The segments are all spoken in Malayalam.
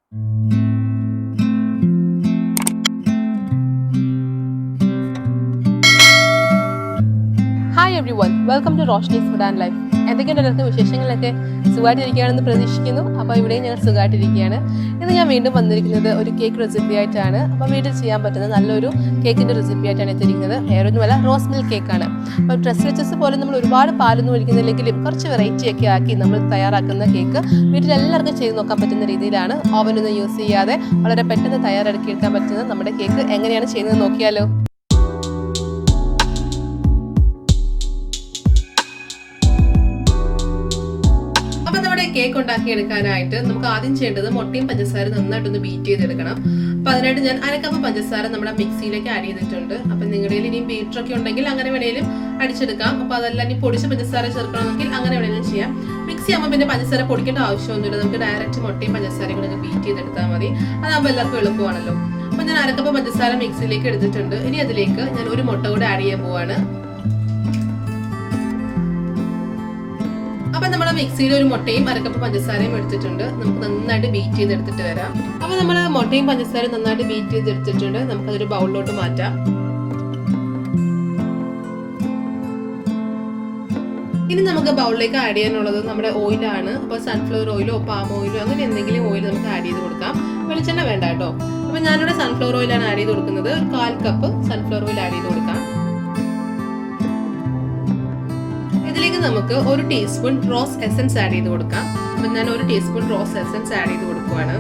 Hi everyone, welcome to RoshnisFoodNLife. എന്തൊക്കെയുണ്ട് എല്ലാവർക്കും വിശേഷങ്ങളൊക്കെ? സുഖമായിട്ടിരിക്കുകയാണെന്ന് പ്രതീക്ഷിക്കുന്നു. അപ്പോൾ ഇവിടെയും ഞങ്ങൾ സുഖമായിട്ടിരിക്കുകയാണ്. ഇന്ന് ഞാൻ വീണ്ടും വന്നിരിക്കുന്നത് ഒരു കേക്ക് റെസിപ്പി ആയിട്ടാണ്. അപ്പോൾ വീട്ടിൽ ചെയ്യാൻ പറ്റുന്ന നല്ലൊരു കേക്കിൻ്റെ റെസിപ്പി ആയിട്ടാണ് എത്തിയിരിക്കുന്നത്. വേറൊന്നുമല്ല, റോസ് മിൽക്ക് കേക്കാണ്. അപ്പോൾ ഡ്രസ് വെച്ചസ് പോലെ നമ്മൾ ഒരുപാട് പാലൊന്നും ഒഴിക്കുന്നില്ലെങ്കിലും കുറച്ച് വെറൈറ്റി ഒക്കെ ആക്കി നമ്മൾ തയ്യാറാക്കുന്ന കേക്ക് വീട്ടിൽ എല്ലാവർക്കും ചെയ്ത് നോക്കാൻ പറ്റുന്ന രീതിയിലാണ്. ഓവനൊന്നും യൂസ് ചെയ്യാതെ വളരെ പെട്ടെന്ന് തയ്യാറാക്കിയെടുക്കാൻ പറ്റുന്ന നമ്മുടെ കേക്ക് എങ്ങനെയാണ് ചെയ്യുന്നത് നോക്കിയാലോ. കേക്ക് ഉണ്ടാക്കിയെടുക്കാനായിട്ട് നമുക്ക് ആദ്യം ചെയ്യേണ്ടത് മുട്ടയും പഞ്ചസാര നന്നായിട്ടൊന്ന് ബീറ്റ് ചെയ്തെടുക്കണം. അപ്പൊ അതിനായിട്ട് ഞാൻ അരക്കപ്പ് പഞ്ചസാര നമ്മുടെ മിക്സിയിലേക്ക് ആഡ് ചെയ്തിട്ടുണ്ട്. അപ്പൊ നിങ്ങളുടെ ഇനിയും ബീറ്ററൊക്കെ ഉണ്ടെങ്കിൽ അങ്ങനെ വേണേലും അടിച്ചെടുക്കാം. അപ്പൊ അതല്ല ഇനി പൊടിച്ച പഞ്ചസാര ചേർക്കണമെങ്കിൽ അങ്ങനെ വേണേലും ചെയ്യാം. മിക്സി ആകുമ്പോൾ പിന്നെ പഞ്ചസാര പൊടിക്കേണ്ട ആവശ്യമൊന്നുമില്ല. നമുക്ക് ഡയറക്റ്റ് മുട്ടയും പഞ്ചസാരയും കൂടെ ബീറ്റ് ചെയ്തെടുത്താൽ മതി. അതാകുമ്പോൾ എല്ലാവർക്കും എളുപ്പമാണല്ലോ. അപ്പൊ ഞാൻ അരക്കപ്പ് പഞ്ചസാര മിക്സിയിലേക്ക് എടുത്തിട്ടുണ്ട്. ഇനി അതിലേക്ക് ഞാൻ ഒരു മുട്ട കൂടെ ആഡ് ചെയ്യാൻ പോവാണ്. അപ്പൊ നമ്മൾ മിക്സിയിൽ ഒരു മുട്ടയും അരക്കപ്പ് പഞ്ചസാരയും എടുത്തിട്ടുണ്ട്. നമുക്ക് നന്നായിട്ട് ബീറ്റ് ചെയ്തെടുത്തിട്ട് വരാം. അപ്പൊ നമ്മൾ മുട്ടയും പഞ്ചസാരയും നന്നായിട്ട് ബീറ്റ് ചെയ്തെടുത്തിട്ടുണ്ട്. നമുക്കതൊരു ബൗളിലോട്ട് മാറ്റാം. ഇനി നമുക്ക് ബൗളിലേക്ക് ആഡ് ചെയ്യാനുള്ളത് നമ്മുടെ ഓയിലാണ്. അപ്പൊ സൺഫ്ലവർ ഓയിലോ പാം ഓയിലോ അങ്ങനെ എന്തെങ്കിലും ഓയിൽ നമുക്ക് ആഡ് ചെയ്ത് കൊടുക്കാം. വെളിച്ചെണ്ണ വേണ്ട കേട്ടോ. അപ്പൊ ഞാനിവിടെ സൺഫ്ലവർ ഓയിലാണ് ആഡ് ചെയ്ത് കൊടുക്കുന്നത്. ഒരു 1/4 കപ്പ് സൺഫ്ലവർ ഓയിൽ ആഡ് ചെയ്ത് കൊടുക്കാം. ഇതിലേക്ക് നമുക്ക് 1 ടീസ്പൂൺ റോസ് എസൻസ് ആഡ് ചെയ്ത് കൊടുക്കാം. അപ്പൊ ഞാൻ 1 ടീസ്പൂൺ റോസ് എസൻസ് ആഡ് ചെയ്ത് കൊടുക്കുവാണ്.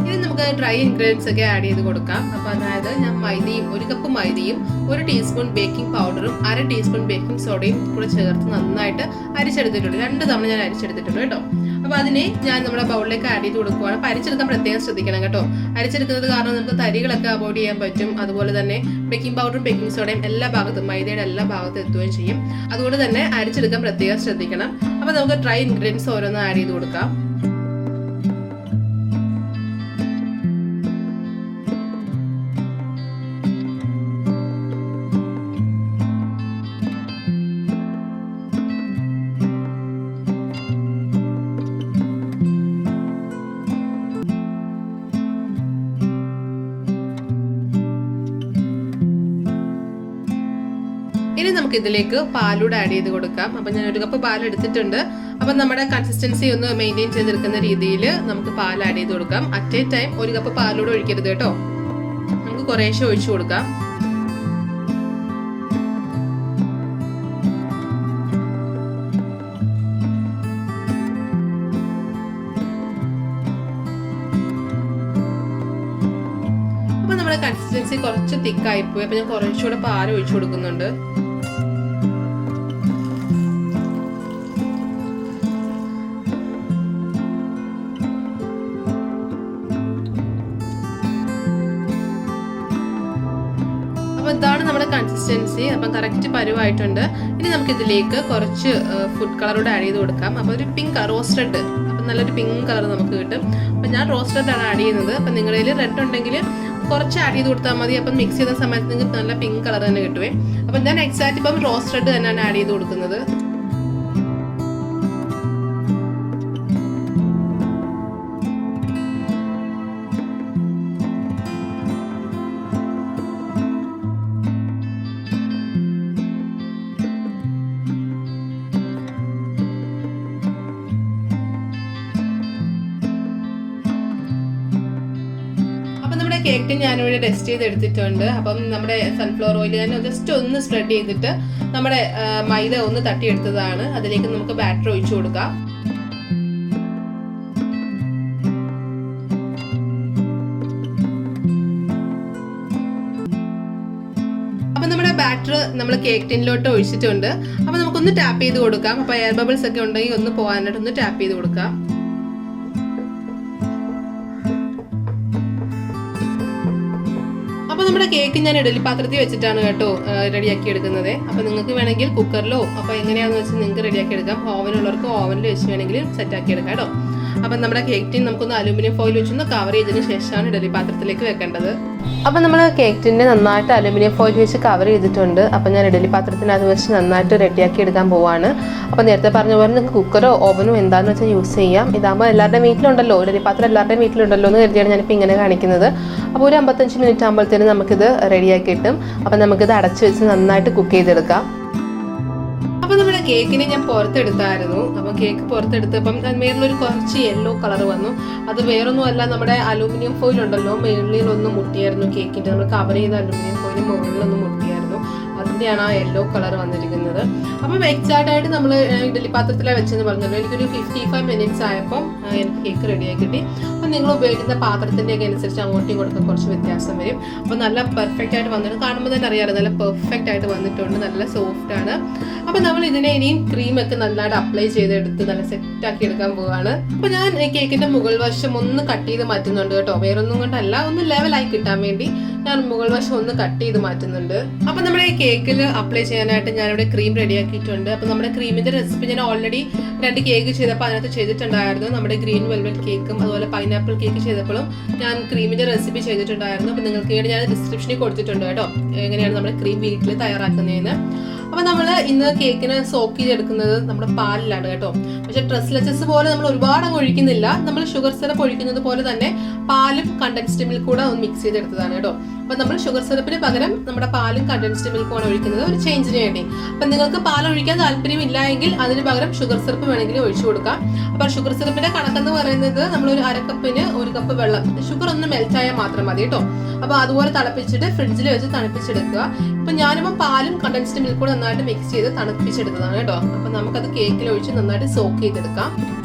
ഇനി നമുക്ക് ഡ്രൈ ഇൻഗ്രീഡിയൻസ് ഒക്കെ ആഡ് ചെയ്ത് കൊടുക്കാം. അപ്പൊ അതായത് ഞാൻ മൈദയും 1 കപ്പ് മൈദയും 1 ടീസ്പൂൺ ബേക്കിംഗ് പൗഡറും 1/2 ടീസ്പൂൺ ബേക്കിംഗ് സോഡയും കൂടെ ചേർത്ത് നന്നായിട്ട് അരിച്ചെടുത്തിട്ടുണ്ട്. 2 തവണ ഞാൻ അരിച്ചെടുത്തിട്ടുണ്ട് കേട്ടോ. അപ്പൊ അതിനെ ഞാൻ നമ്മുടെ ബൗളിലേക്ക് ആഡ് ചെയ്ത് കൊടുക്കുവാണ്. അപ്പൊ അരിച്ചെടുക്കാൻ പ്രത്യേകം ശ്രദ്ധിക്കണം കേട്ടോ. അരിച്ചെടുക്കുന്നത് കാരണം നമുക്ക് തരികളൊക്കെ അവോയ്ഡ് ചെയ്യാൻ പറ്റും. അതുപോലെ തന്നെ ബേക്കിംഗ് പൗഡറും ബേക്കിംഗ് സോഡയും എല്ലാ ഭാഗത്തും മൈദയുടെ എല്ലാ ഭാഗത്തും എത്തുകയും ചെയ്യും. അതുകൊണ്ട് തന്നെ അരിച്ചെടുക്കാൻ പ്രത്യേകം ശ്രദ്ധിക്കണം. അപ്പൊ നമുക്ക് ഡ്രൈ ഇൻഗ്രീഡിയൻസ് ഓരോന്ന് ആഡ് ചെയ്ത് കൊടുക്കാം. ഇനി നമുക്ക് ഇതിലേക്ക് പാലൂടെ ആഡ് ചെയ്ത് കൊടുക്കാം. അപ്പൊ ഞാൻ 1 കപ്പ് പാൽ എടുത്തിട്ടുണ്ട്. അപ്പൊ നമ്മുടെ കൺസിസ്റ്റൻസി ഒന്ന് മെയിൻറ്റെയിൻ ചെയ്തെടുക്കുന്ന രീതിയിൽ നമുക്ക് പാൽ ആഡ് ചെയ്ത് കൊടുക്കാം. അറ്റ് എ ടൈം 1 കപ്പ് പാലൂടെ ഒഴിക്കരുത് കേട്ടോ. നമുക്ക് കുറേശ്ശെ ഒഴിച്ചു കൊടുക്കാം. അപ്പൊ നമ്മുടെ കൺസിസ്റ്റൻസി കുറച്ച് തിക്കായി പോയി. അപ്പൊ ഞാൻ കുറച്ചുകൂടെ പാൽ ഒഴിച്ചു കൊടുക്കുന്നുണ്ട്. ഇതാണ് നമ്മുടെ കൺസിസ്റ്റൻസി. അപ്പം കറക്റ്റ് പരുവായിട്ടുണ്ട്. ഇനി നമുക്ക് ഇതിലേക്ക് കുറച്ച് ഫുഡ് കളറോടെ ആഡ് ചെയ്ത് കൊടുക്കാം. അപ്പോൾ ഒരു പിങ്ക് റോസ്റ്റഡ്, അപ്പം നല്ലൊരു പിങ്ക് കളർ നമുക്ക് കിട്ടും. അപ്പം ഞാൻ റോസ്റ്റഡ് ആണ് ആഡ് ചെയ്യുന്നത്. അപ്പം നിങ്ങളുടെ കയ്യിൽ റെഡ് ഉണ്ടെങ്കിൽ കുറച്ച് ആഡ് ചെയ്ത് കൊടുത്താൽ മതി. അപ്പം മിക്സ് ചെയ്യുന്ന സമയത്ത് നിങ്ങൾക്ക് നല്ല പിങ്ക് കളർ തന്നെ കിട്ടുവേ. അപ്പം ഞാൻ എക്സാക്റ്റ് ഇപ്പം റോസ്റ്റഡ് തന്നെയാണ് ആഡ് ചെയ്ത് കൊടുക്കുന്നത്. കേക്ക് ഞാനിവിടെ ടെസ്റ്റ് ചെയ്ത് എടുത്തിട്ടുണ്ട്. അപ്പം നമ്മുടെ സൺഫ്ലവർ ഓയിൽ ഞാൻ ജസ്റ്റ് ഒന്ന് സ്പ്രെഡ് ചെയ്തിട്ട് നമ്മുടെ മൈദ ഒന്ന് തട്ടിയെടുത്തതാണ്. അതിലേക്ക് നമുക്ക് ബാറ്റർ ഒഴിച്ചു കൊടുക്കാം. അപ്പൊ നമ്മുടെ ബാറ്റർ നമ്മൾ കേക്ക് ടിന്നിലോട്ട് ഒഴിച്ചിട്ടുണ്ട്. അപ്പൊ നമുക്കൊന്ന് ടാപ്പ് ചെയ്ത് കൊടുക്കാം. അപ്പൊ എയർ ബബിൾസ് ഒക്കെ ഉണ്ടെങ്കിൽ ഒന്ന് പോകാനായിട്ട് ഒന്ന് ടാപ്പ് ചെയ്ത് കൊടുക്കാം. അപ്പൊ നമ്മുടെ കേക്ക് ഞാൻ ഇഡലി പാത്രത്തിൽ വെച്ചിട്ടാണ് കേട്ടോ റെഡിയാക്കി എടുക്കുന്നത്. അപ്പൊ നിങ്ങൾക്ക് വേണമെങ്കിൽ കുക്കറിലോ അപ്പൊ എങ്ങനെയാണെന്ന് വെച്ചാൽ നിങ്ങൾക്ക് റെഡിയാക്കി എടുക്കാം. ഓവനുള്ളവർക്ക് ഓവനിൽ വെച്ച് വേണമെങ്കിൽ സെറ്റ് ആക്കി എടുക്കാം കേട്ടോ. അപ്പം നമ്മുടെ കേക്ക് ടിൻ നമുക്കൊന്ന് അലൂമിനിയം ഫോയിൽ വെച്ചൊന്ന് കവർ ചെയ്തതിന് ശേഷമാണ് ഇഡലി പാത്രത്തിലേക്ക് വെക്കേണ്ടത്. അപ്പം നമ്മൾ കേക്ക് ടിന്നെ നന്നായിട്ട് അലൂമിനിയം ഫോയിൽ വെച്ച് കവർ ചെയ്തിട്ടുണ്ട്. അപ്പം ഞാൻ ഇഡലി പാത്രത്തിനകത്ത് വെച്ച് നന്നായിട്ട് റെഡിയാക്കി എടുക്കാൻ പോവാണ്. അപ്പം നേരത്തെ പറഞ്ഞ പോലെ നിങ്ങൾക്ക് കുക്കറോ ഓവനോ എന്താണെന്ന് വെച്ചാൽ യൂസ് ചെയ്യാം. ഇതാകുമ്പോൾ എല്ലാവരുടെയും വീട്ടിലുണ്ടല്ലോ, ഇഡലി പാത്രം എല്ലാവരുടെയും വീട്ടിലുണ്ടല്ലോ എന്ന് കരുതിയാണ് ഞാനിപ്പോൾ ഇങ്ങനെ കാണിക്കുന്നത്. അപ്പോൾ ഒരു 55 മിനിറ്റ് ആകുമ്പോഴത്തേനും നമുക്കിത് റെഡിയാക്കി കിട്ടും. അപ്പം നമുക്കിത് അടച്ച് വെച്ച് നന്നായിട്ട് കുക്ക് ചെയ്തെടുക്കാം. അപ്പം നമ്മുടെ കേക്കിനെ ഞാൻ പുറത്തെടുത്തായിരുന്നു. അപ്പം കേക്ക് പുറത്തെടുത്തപ്പം മേളിലൊരു കുറച്ച് യെല്ലോ കളർ വന്നു. അത് വേറൊന്നും അല്ല, നമ്മുടെ അലൂമിനിയം ഫോയിൽ ഉണ്ടല്ലോ മേളിലൊന്നും മുട്ടിയായിരുന്നു കേക്കിൻ്റെ. നമ്മൾ കവർ ചെയ്ത അലൂമിനിയം ഫോയിൽ മുകളിലൊന്നും മുട്ടിയായിരുന്നു, അതിൻ്റെയാണ് ആ യെല്ലോ കളർ വന്നിരിക്കുന്നത്. അപ്പം എക്സാക്റ്റായിട്ട് നമ്മൾ ഇഡലി പാത്രത്തിലാണ് വെച്ചെന്ന് പറഞ്ഞല്ലോ. എനിക്കൊരു 55 മിനിറ്റ്സ് ആയപ്പം എനിക്ക് കേക്ക് റെഡിയായി കിട്ടി. അപ്പം നിങ്ങൾ ഉപയോഗിക്കുന്ന പാത്രത്തിൻ്റെ ഒക്കെ അനുസരിച്ച് അങ്ങോട്ടും ഇങ്ങോട്ടും കുറച്ച് വ്യത്യാസം വരും. അപ്പം നല്ല പെർഫെക്റ്റ് ആയിട്ട് വന്നിട്ടുണ്ട്. കാണുമ്പോൾ തന്നെ അറിയാമല്ലോ, നല്ല പെർഫെക്റ്റ് ആയിട്ട് വന്നിട്ടുണ്ട്, നല്ല സോഫ്റ്റ് ആണ്. അപ്പം നമ്മൾ ഇതിനെ ഇനിയും ക്രീമൊക്കെ നന്നായിട്ട് അപ്ലൈ ചെയ്തെടുത്ത് നല്ല സെറ്റാക്കി എടുക്കാൻ പോവുകയാണ്. അപ്പം ഞാൻ കേക്കിൻ്റെ മുകൾ വശം ഒന്ന് കട്ട് ചെയ്ത് മാറ്റുന്നുണ്ട് കേട്ടോ. വേറൊന്നും കൊണ്ടല്ല, ഒന്ന് ലെവലായി കിട്ടാൻ വേണ്ടി ഞാൻ മുകൾ വശം ഒന്ന് കട്ട് ചെയ്ത് മാറ്റുന്നുണ്ട്. അപ്പം നമ്മുടെ ഈ കേക്കിൽ അപ്ലൈ ചെയ്യാനായിട്ട് ഞാനിവിടെ ക്രീം റെഡിയാക്കിയിട്ടുണ്ട്. അപ്പം നമ്മുടെ ക്രീമിൻ്റെ റെസിപ്പി ഞാൻ ഓൾറെഡി 2 കേക്ക് ചെയ്തപ്പോൾ അതിനകത്ത് ചെയ്തിട്ടുണ്ടായിരുന്നു. നമ്മുടെ ഗ്രീൻ വെൽവെറ്റ് കേക്കും അതുപോലെ പൈനാപ്പിൾ കേക്ക് ചെയ്തപ്പോഴും ഞാൻ ക്രീമിൻ്റെ റെസിപ്പി ചെയ്തിട്ടുണ്ടായിരുന്നു. അപ്പം നിങ്ങൾക്ക് വേണ്ടി ഞാൻ ഡിസ്ക്രിപ്ഷനിൽ കൊടുത്തിട്ടുണ്ട് കേട്ടോ, എങ്ങനെയാണ് നമ്മുടെ ക്രീം വീട്ടിൽ തയ്യാറാക്കുന്നതെന്ന്. അപ്പം നമ്മൾ ഇന്ന് കേക്കിന് സോക്ക് ചെയ്തെടുക്കുന്നത് നമ്മുടെ പാലിലാണ് കേട്ടോ. പക്ഷെ ട്രസ്ലെച്ചസ് പോലെ നമ്മൾ ഒരുപാട് അങ്ങ് ഒഴിക്കുന്നില്ല. നമ്മൾ ഷുഗർ സിറപ്പ് ഒഴിക്കുന്നത് പോലെ തന്നെ പാലും കണ്ടൻസ്ഡ് മിൽക്കും കൂടെ ഒന്ന് മിക്സ് ചെയ്തെടുത്തതാണ് കേട്ടോ. അപ്പം നമ്മൾ ഷുഗർ സിറപ്പിന് പകരം നമ്മുടെ പാലും കണ്ടൻസ്ഡ് മിൽക്കുമാണ് ഒഴിക്കുന്നത്, ഒരു ചേഞ്ചിന് വേണ്ടി. അപ്പം നിങ്ങൾക്ക് പാൽ ഒഴിക്കാൻ താല്പര്യമില്ല എങ്കിൽ അതിന് പകരം ഷുഗർ സിറപ്പ് വേണമെങ്കിൽ ഒഴിച്ചു കൊടുക്കാം. അപ്പം ഷുഗർ സിറപ്പിന്റെ കണക്കെന്ന് പറയുന്നത് നമ്മൾ ഒരു 1/2 കപ്പിന് 1 കപ്പ് വെള്ളം, ഷുഗർ ഒന്ന് മെൽറ്റായാൽ മാത്രം മതി കേട്ടോ. അപ്പൊ അതുപോലെ തിളപ്പിച്ചിട്ട് ഫ്രിഡ്ജിൽ വെച്ച് തണുപ്പിച്ചെടുക്കുക. ഇപ്പൊ ഞാനിപ്പം പാലും കണ്ടൻസ്ഡ് മിൽക്കും കൂടെ നന്നായിട്ട് മിക്സ് ചെയ്ത് തണുപ്പിച്ചെടുത്തതാണ് കേട്ടോ. അപ്പൊ നമുക്കത് കേക്കിൽ ഒഴിച്ച് നന്നായിട്ട് സോക്ക് ചെയ്തെടുക്കാം.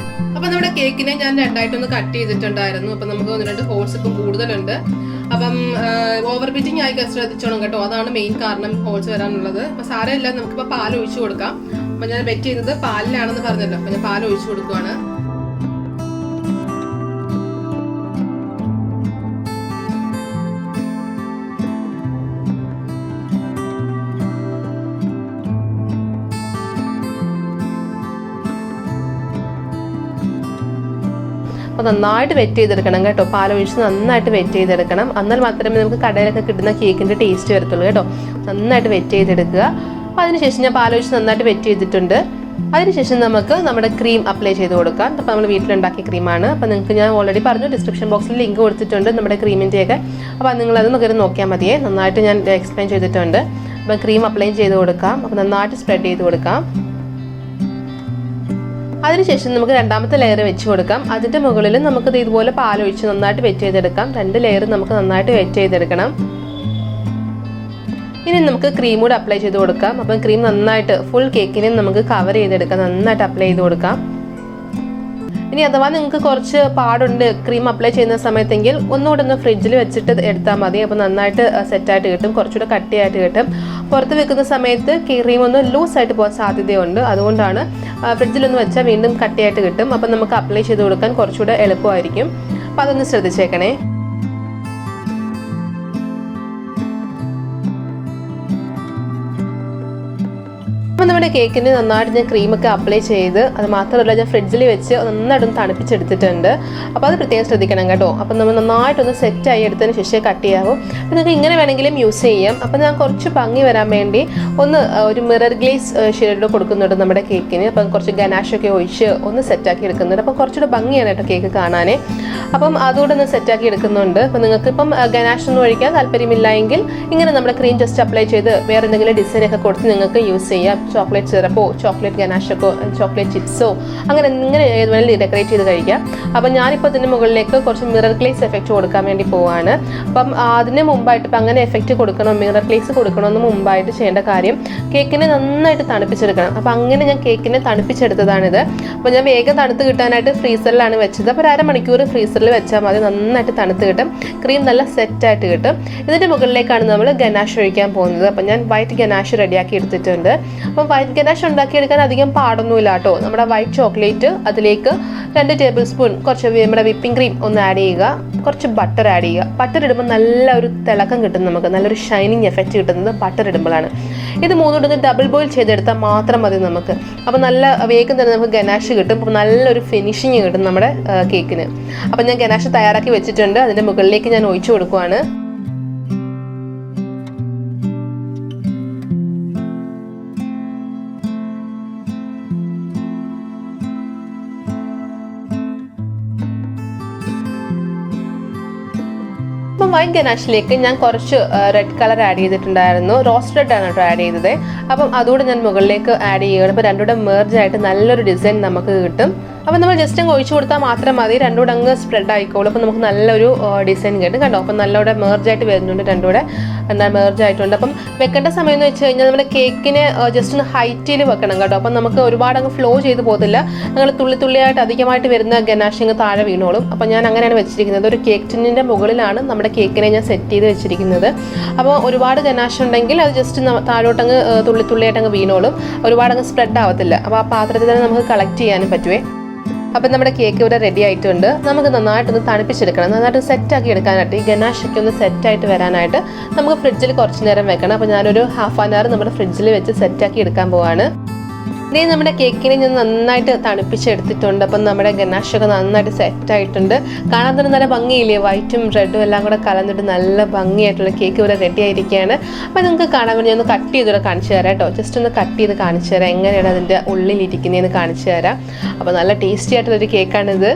അപ്പൊ നമ്മുടെ കേക്കിനെ ഞാൻ 2ആയിട്ടൊന്ന് കട്ട് ചെയ്തിട്ടുണ്ടായിരുന്നു. അപ്പൊ നമുക്ക് 1-2 ഹോൾസ് ഇപ്പം കൂടുതലുണ്ട്. അപ്പം ഓവർ ബീറ്റിംഗ് ആയി ശ്രദ്ധിച്ചോണം കേട്ടോ, അതാണ് മെയിൻ കാരണം ഹോൾസ് വരാനുള്ളത്. അപ്പൊ സാരമില്ല, നമുക്കിപ്പോൾ പാൽ ഒഴിച്ചു കൊടുക്കാം. അപ്പൊ ഞാൻ ബെറ്റ് ചെയ്യുന്നത് പാലിലാണെന്ന് പറഞ്ഞല്ലോ, അപ്പൊ ഞാൻ പാൽ ഒഴിച്ചു കൊടുക്കുവാണ്. അപ്പോൾ നന്നായിട്ട് വെറ്റ് ചെയ്തെടുക്കണം കേട്ടോ, പാലൊഴിച്ച് നന്നായിട്ട് വെറ്റ് ചെയ്തെടുക്കണം. എന്നാൽ മാത്രമേ നമുക്ക് കടയിലൊക്കെ കിട്ടുന്ന കേക്കിൻ്റെ ടേസ്റ്റ് വരത്തുള്ളൂ കേട്ടോ. നന്നായിട്ട് വെറ്റ് ചെയ്തെടുക്കുക. അപ്പോൾ അതിനുശേഷം ഞാൻ പാലൊഴിച്ച് നന്നായിട്ട് വെറ്റ് ചെയ്തിട്ടുണ്ട്. അതിനുശേഷം നമുക്ക് നമ്മുടെ ക്രീം അപ്ലൈ ചെയ്ത് കൊടുക്കാം. അപ്പോൾ നമ്മൾ വീട്ടിലുണ്ടാക്കിയ ക്രീമാണ്. അപ്പോൾ നിങ്ങൾക്ക് ഞാൻ ഓൾറെഡി പറഞ്ഞു, ഡിസ്ക്രിപ്ഷൻ ബോക്സിൽ ലിങ്ക് കൊടുത്തിട്ടുണ്ട് നമ്മുടെ ക്രീമിൻ്റെയൊക്കെ. അപ്പോൾ നിങ്ങളത് നോക്കി നോക്കിയാൽ മതിയേ, നന്നായിട്ട് ഞാൻ എക്സ്പ്ലെയിൻ ചെയ്തിട്ടുണ്ട്. അപ്പം ക്രീം അപ്ലൈ ചെയ്ത് കൊടുക്കാം. അപ്പോൾ നന്നായിട്ട് സ്പ്രെഡ് ചെയ്ത് കൊടുക്കാം. അതിനുശേഷം നമുക്ക് 2ാമത്തെ ലെയർ വെച്ച് കൊടുക്കാം. അതിൻ്റെ മുകളിൽ നമുക്കത് ഇതുപോലെ പാലൊഴിച്ച് നന്നായിട്ട് വെറ്റ് ചെയ്തെടുക്കാം. 2 ലെയർ നമുക്ക് നന്നായിട്ട് വെറ്റ് ചെയ്തെടുക്കണം. ഇനി നമുക്ക് ക്രീം കൂടെ അപ്ലൈ ചെയ്ത് കൊടുക്കാം. അപ്പം ക്രീം നന്നായിട്ട് ഫുൾ കേക്കിനെ നമുക്ക് കവർ ചെയ്തെടുക്കാം, നന്നായിട്ട് അപ്ലൈ ചെയ്ത് കൊടുക്കാം. ഇനി അഥവാ നിങ്ങൾക്ക് കുറച്ച് പാടുണ്ട് ക്രീം അപ്ലൈ ചെയ്യുന്ന സമയത്തെങ്കിൽ ഒന്നുകൂടെ ഒന്ന് ഫ്രിഡ്ജിൽ വെച്ചിട്ട് എടുത്താൽ മതി. അപ്പോൾ നന്നായിട്ട് സെറ്റായിട്ട് കിട്ടും, കുറച്ചുകൂടെ കട്ടിയായിട്ട് കിട്ടും. പുറത്ത് വെക്കുന്ന സമയത്ത് ക്രീം ഒന്ന് ലൂസായിട്ട് പോകാൻ സാധ്യതയുണ്ട്, അതുകൊണ്ടാണ് ഫ്രിഡ്ജിലൊന്ന് വെച്ചാൽ വീണ്ടും കട്ടിയായിട്ട് കിട്ടും. അപ്പം നമുക്ക് അപ്ലൈ ചെയ്ത് കൊടുക്കാൻ കുറച്ചുകൂടെ എളുപ്പമായിരിക്കും. അപ്പോൾ അതൊന്ന് ശ്രദ്ധിച്ചേക്കണേ. അപ്പോൾ നമ്മുടെ കേക്കിന് നന്നായിട്ട് ഞാൻ ക്രീമൊക്കെ അപ്ലൈ ചെയ്ത്, അത് മാത്രമല്ല ഞാൻ ഫ്രിഡ്ജിൽ വെച്ച് നന്നായിട്ടൊന്ന് തണുപ്പിച്ചെടുത്തിട്ടുണ്ട്. അപ്പോൾ അത് പ്രത്യേകം ശ്രദ്ധിക്കണം കേട്ടോ. അപ്പോൾ നമ്മൾ നന്നായിട്ടൊന്ന് സെറ്റായി എടുത്തതിന് ശേഷം കട്ട് ചെയ്യാവും. അപ്പോൾ നിങ്ങൾക്ക് ഇങ്ങനെ വേണമെങ്കിലും യൂസ് ചെയ്യാം. അപ്പോൾ ഞാൻ കുറച്ച് ഭംഗി വരാൻ വേണ്ടി ഒരു മിറർ ഗ്ലേസ് ഷെയ്ഡ് കൊടുക്കുന്നുണ്ട് നമ്മുടെ കേക്കിന്. അപ്പം കുറച്ച് ഗനാഷൊക്കെ ഒഴിച്ച് ഒന്ന് സെറ്റാക്കി എടുക്കുന്നുണ്ട്. അപ്പോൾ കുറച്ചുകൂടെ ഭംഗിയാണ് കേട്ടോ കേക്ക് കാണാനേ. അപ്പം അതുകൂടെ ഒന്ന് സെറ്റാക്കി എടുക്കുന്നുണ്ട്. അപ്പോൾ നിങ്ങൾക്ക് ഇപ്പം ഗനാഷ് ഒന്നും ഒഴിക്കാൻ താല്പര്യമില്ല എങ്കിൽ ഇങ്ങനെ നമ്മുടെ ക്രീം ജസ്റ്റ് അപ്ലൈ ചെയ്ത് വേറെ എന്തെങ്കിലും ഡിസൈനൊക്കെ കൊടുത്ത് നിങ്ങൾക്ക് യൂസ് ചെയ്യാം. ചോക്ലേറ്റ് സിറപ്പോ ചോക്ലേറ്റ് ഗനാഷൊക്കെ ചോക്ലേറ്റ് ചിപ്സോ അങ്ങനെ ഏത് വേണമെങ്കിലും ഡെക്കറേറ്റ് ചെയ്ത് കഴിക്കാം. അപ്പം ഞാനിപ്പോൾ ഇതിന് മുകളിലേക്ക് കുറച്ച് മിറർ ഗ്ലേസ് എഫക്റ്റ് കൊടുക്കാൻ വേണ്ടി പോവാണ്. അപ്പം അതിന് മുമ്പായിട്ട് ഇപ്പം അങ്ങനെ എഫക്റ്റ് കൊടുക്കണം, മിറർ ഗ്ലേസ് കൊടുക്കണമെന്ന് മുമ്പായിട്ട് ചെയ്യേണ്ട കാര്യം കേക്കിനെ നന്നായിട്ട് തണുപ്പിച്ചെടുക്കണം. അപ്പം അങ്ങനെ ഞാൻ കേക്കിനെ തണുപ്പിച്ചെടുത്തതാണിത്. അപ്പോൾ ഞാൻ വേഗം തണുത്ത് കിട്ടാനായിട്ട് ഫ്രീസറിലാണ് വെച്ചത്. അപ്പോൾ 1/2 മണിക്കൂർ ഫ്രീസറിൽ വെച്ചാൽ മതി, നന്നായിട്ട് തണുത്ത് കിട്ടും, ക്രീം നല്ല സെറ്റായിട്ട് കിട്ടും. ഇതിൻ്റെ മുകളിലേക്കാണ് നമ്മൾ ഗനാഷ് ഒഴിക്കാൻ പോകുന്നത്. അപ്പം ഞാൻ വൈറ്റ് ഗനാഷ് റെഡിയാക്കി എടുത്തിട്ടുണ്ട്. അപ്പം വൈറ്റ് ഗനാഷ് ഉണ്ടാക്കിയെടുക്കാൻ അധികം പാടൊന്നുമില്ല കേട്ടോ. നമ്മുടെ വൈറ്റ് ചോക്ലേറ്റ്, അതിലേക്ക് 2 ടേബിൾ സ്പൂൺ കുറച്ച് നമ്മുടെ വിപ്പിംഗ് ക്രീം ഒന്ന് ആഡ് ചെയ്യുക, കുറച്ച് ബട്ടർ ആഡ് ചെയ്യുക. ബട്ടർ ഇടുമ്പോൾ നല്ല ഒരു തിളക്കം കിട്ടും, നമുക്ക് നല്ലൊരു ഷൈനിങ് എഫക്റ്റ് കിട്ടുന്നത് ബട്ടർ ഇടുമ്പോഴാണ്. ഇത് മൂന്നുകൊണ്ടൊന്ന് ഡബിൾ ബോയിൽ ചെയ്തെടുത്താൽ മാത്രം മതി നമുക്ക്. അപ്പോൾ നല്ല വേഗം തന്നെ നമുക്ക് ഗനാഷ് കിട്ടും. അപ്പോൾ നല്ലൊരു ഫിനിഷിങ് കിട്ടും നമ്മുടെ കേക്കിന്. അപ്പോൾ ഞാൻ ഗനാഷ് തയ്യാറാക്കി വെച്ചിട്ടുണ്ട്. അതിൻ്റെ മുകളിലേക്ക് ഞാൻ ഒഴിച്ചു കൊടുക്കുവാണ്. അപ്പം വൈറ്റ് ഗനാഷിലേക്ക് ഞാൻ കുറച്ച് റെഡ് കളർ ആഡ് ചെയ്തിട്ടുണ്ടായിരുന്നു. റോസ്റ്റ് റെഡ് ആണ് കേട്ടോ ആഡ് ചെയ്തത്. അപ്പം അതുകൂടെ ഞാൻ മുകളിലേക്ക് ആഡ് ചെയ്യുകയാണ്. അപ്പോൾ രണ്ടുകൂടെ മെർജ് ആയിട്ട് നല്ലൊരു ഡിസൈൻ നമുക്ക് കിട്ടും. അപ്പോൾ നമ്മൾ ജസ്റ്റ് അങ്ങ് ഒഴിച്ചു കൊടുത്താൽ മാത്രം മതി, രണ്ടുകൂടെ അങ്ങ് സ്പ്രെഡ് ആയിക്കോളും. അപ്പോൾ നമുക്ക് നല്ലൊരു ഡിസൈൻ കിട്ടും കണ്ടോ. അപ്പം നല്ലവിടെ മെർജായിട്ട് വരുന്നുണ്ട്, രണ്ടുകൂടെ എന്താ മെർജ് ആയിട്ടുണ്ട്. അപ്പം വെക്കേണ്ട സമയം എന്ന് വെച്ച് കഴിഞ്ഞാൽ നമ്മുടെ കേക്കിന് ജസ്റ്റ് ഒന്ന് ഹൈറ്റിൽ വെക്കണം കേട്ടോ. അപ്പം നമുക്ക് ഒരുപാട് അങ്ങ് ഫ്ലോ ചെയ്ത് പോകത്തില്ല. നിങ്ങൾ തുള്ളിയായിട്ട് അധികമായിട്ട് വരുന്ന ഗനാഷിങ് താഴെ വീണോളും. അപ്പം ഞാൻ അങ്ങനെയാണ് വെച്ചിരിക്കുന്നത്. ഒരു കേക്ക് ടിന്നിൻ്റെ മുകളിലാണ് നമ്മുടെ കേക്കിനെ ഞാൻ സെറ്റ് ചെയ്ത് വെച്ചിരിക്കുന്നത്. അപ്പോൾ ഒരുപാട് ഗനാഷ് ഉണ്ടെങ്കിൽ അത് ജസ്റ്റ് താഴോട്ടങ്ങ് തുള്ളിയായിട്ട് അങ്ങ് വീണോളും, ഒരുപാട് അങ്ങ് സ്പ്രെഡ് ആവത്തില്ല. അപ്പോൾ ആ പാത്രത്തിൽ തന്നെ നമുക്ക് കളക്ട് ചെയ്യാനും പറ്റുമേ. അപ്പം നമ്മുടെ കേക്ക് ഇവിടെ റെഡി ആയിട്ടുണ്ട്. നമുക്ക് നന്നായിട്ടൊന്ന് തണുപ്പിച്ചെടുക്കണം, നന്നായിട്ട് സെറ്റാക്കി എടുക്കാനായിട്ട്. ഈ ഗനാഷൊക്കെ ഒന്ന് സെറ്റായിട്ട് വരാനായിട്ട് നമുക്ക് ഫ്രിഡ്ജിൽ കുറച്ച് നേരം വെക്കണം. അപ്പോൾ ഞാനൊരു ഹാഫ് ആൻ അവർ നമ്മുടെ ഫ്രിഡ്ജിൽ വെച്ച് സെറ്റാക്കി എടുക്കാൻ പോവാണ്. ഇനി നമ്മുടെ കേക്കിനെ ഞാൻ നന്നായിട്ട് തണുപ്പിച്ചെടുത്തിട്ടുണ്ട്. അപ്പം നമ്മുടെ ഗനാഷൊക്കെ നന്നായിട്ട് സെറ്റായിട്ടുണ്ട്. കാണാൻ തന്നെ നല്ല ഭംഗിയില്ലേ, വൈറ്റും റെഡും എല്ലാം കൂടെ കലർന്നിട്ട് നല്ല ഭംഗിയായിട്ടുള്ള കേക്ക് ഇവിടെ റെഡി ആയിരിക്കുകയാണ്. അപ്പം നിങ്ങൾക്ക് കാണാൻ വേണ്ടി ഒന്ന് കട്ട് ചെയ്തിട്ട് കാണിച്ചു തരാം കേട്ടോ. ജസ്റ്റ് ഒന്ന് കട്ട് ചെയ്ത് കാണിച്ചു തരാം എങ്ങനെയാണ് അതിൻ്റെ ഉള്ളിലിരിക്കുന്നതെന്ന് കാണിച്ചു തരാം. അപ്പോൾ നല്ല ടേസ്റ്റി ആയിട്ടുള്ളൊരു കേക്കാണിത്.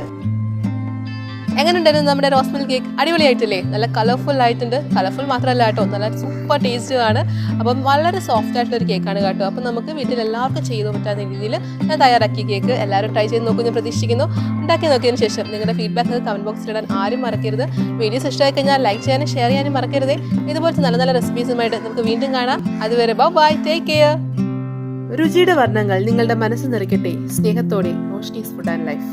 എങ്ങനെ ഉണ്ടായിരുന്നു നമ്മുടെ റോസ് മിൽക്ക് കേക്ക്? അടിപൊളിയായിട്ടില്ലേ? നല്ല കളർഫുൾ ആയിട്ടുണ്ട്. കളർഫുൾ മാത്രമല്ല കേട്ടോ, നല്ല സൂപ്പർ ടേസ്റ്റുമാണ്. അപ്പം വളരെ സോഫ്റ്റ് ആയിട്ടുള്ളൊരു കേക്കാണ് കേട്ടോ. അപ്പം നമുക്ക് വീട്ടിൽ എല്ലാവർക്കും ചെയ്തു പറ്റാത്ത രീതിയിൽ ഞാൻ തയ്യാറാക്കിയ കേക്ക് എല്ലാവരും ട്രൈ ചെയ്ത് നോക്കുമെന്ന് പ്രതീക്ഷിക്കുന്നു. ഉണ്ടാക്കി നോക്കിയതിന് ശേഷം നിങ്ങളുടെ ഫീഡ്ബാക്ക് കമൻറ്റ് ബോക്സിൽ ഇടാൻ ആരും മറക്കരുത്. വീഡിയോസ് ഇഷ്ടമായി കഴിഞ്ഞാൽ ലൈക്ക് ചെയ്യാനും ഷെയർ ചെയ്യാനും മറക്കരുത്. ഇതുപോലത്തെ നല്ല നല്ല റെസിപ്പീസുമായിട്ട് നമുക്ക് വീണ്ടും കാണാം. അതുവരെ ബൈ, ടേക്ക് കെയർ. രുചിയുടെ വർണ്ണങ്ങൾ നിങ്ങളുടെ മനസ്സ് നിറയ്ക്കട്ടെ. സ്നേഹത്തോടെ റോഷ്നീസ് ഫുഡ് ആൻഡ് ലൈഫ്.